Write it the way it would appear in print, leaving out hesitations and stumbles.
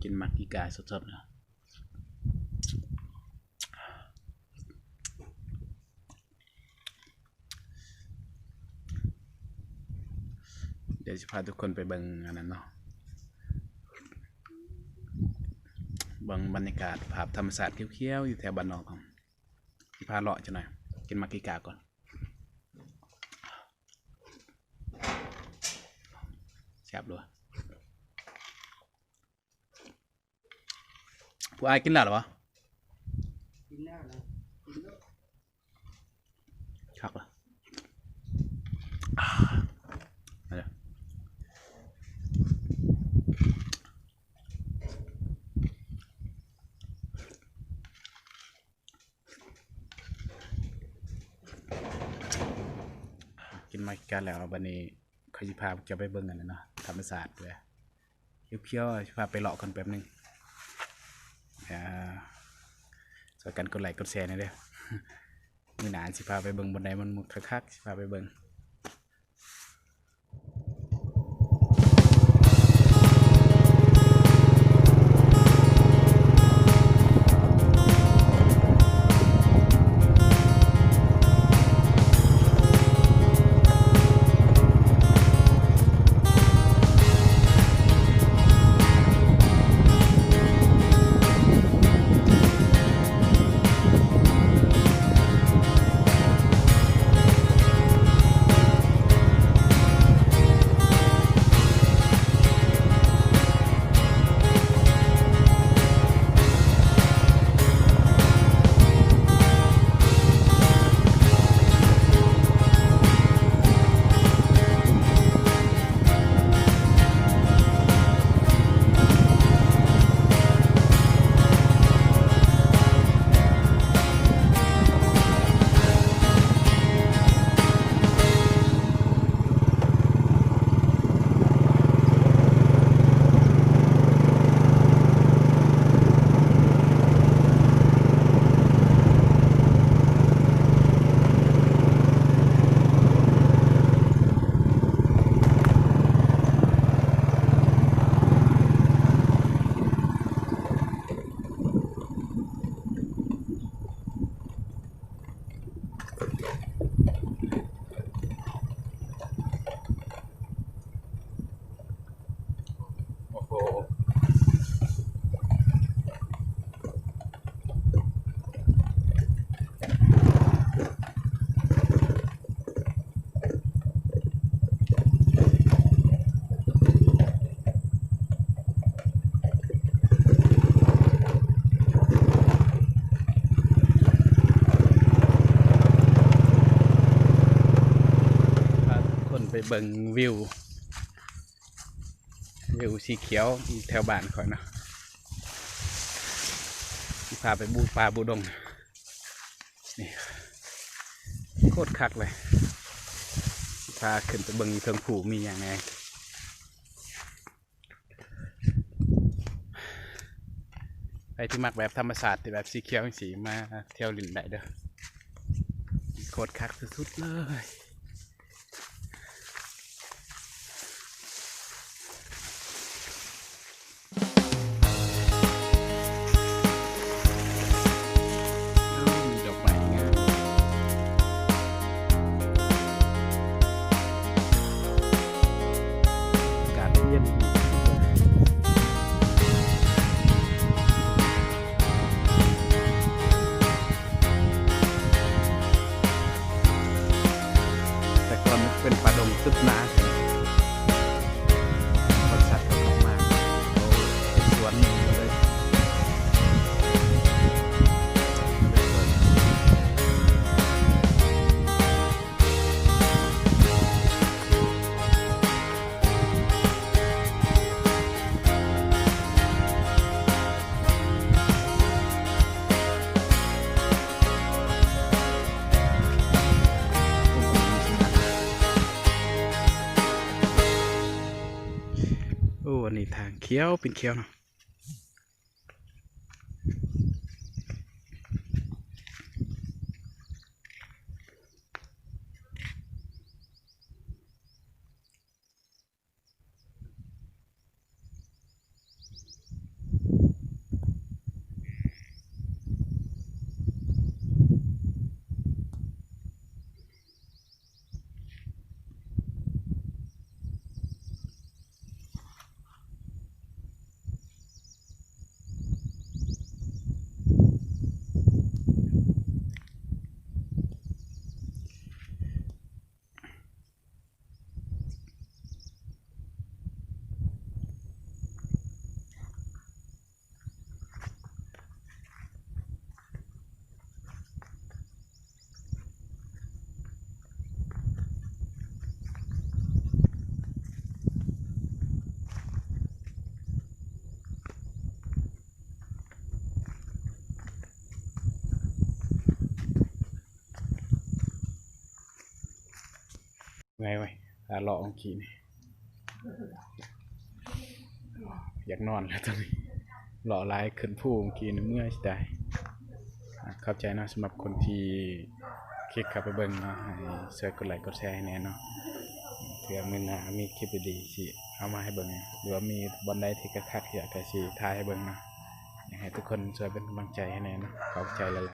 กินมักกีกาสดๆนะเดี๋ยวจะพาทุกคนไปเบิ่งอันนั้นเนาะเบิ่งบรรยากาศภาพธรรมศาสตร์เขียวๆอยู่แถวบ้านนอกของพาเลาะจะหน่อยกินมักกีกาก่อนแซ่บด้วยผู้อายกินแล้วหรอวะกินแล้วนะกินแล้วครับอ่ะกินมากันแล้ววันนี้เขาจะพาจะไปเบิ่งกันเนาะธรรมศาสตร์ด้วยเคี้ยวๆจะพาไปเลาะกันแป๊บนึงสวยกันกดไลค์กดแชร์นะเด้อมือหนานสิพาไปเบิ่งบนไดมันมุกคักๆสิพาไปเบิ่งไปเบิ่งวิวสีเขียวแถวบ้านข่อยนะพาไปบูปลาบูดงนี่โคตรคักเลยพาขึ้นไปเบิ่งเทิงผูมีอย่างไงไปที่มักแบบธรรมศาสตร์แบบสีเขียวสีมาเที่ยวลินได้เด้อโคตรคักสุดๆเลยเป็นปลาดงตึกน้าบริษัทเขามาเป็นสวนเลยวันนี้ทางเขียวเป็นเขียวเนาะ ไงไว้ตาหลอกขี่นี่อยากนอนแล้วตอนนี้หล่อลายขึ้นผู้ขี่นี่เมื่อยสิได้เข้าใจเนาะสำหรับคนที่คลิกเข้าไปเบิ่งเนาะให้ช่วยกดไลค์กดแชร์ให้แน่เนาะเผื่อมื้อหน้ามีคลิปดีๆสิเอามาให้เบิ่งหรือว่ามีบอลใดที่คักๆอยากจะสิถ่ายให้เบิ่งเนาะอยากให้ทุกคนช่วยเป็นกำลังใจให้แน่เนาะขอบใจหลายๆ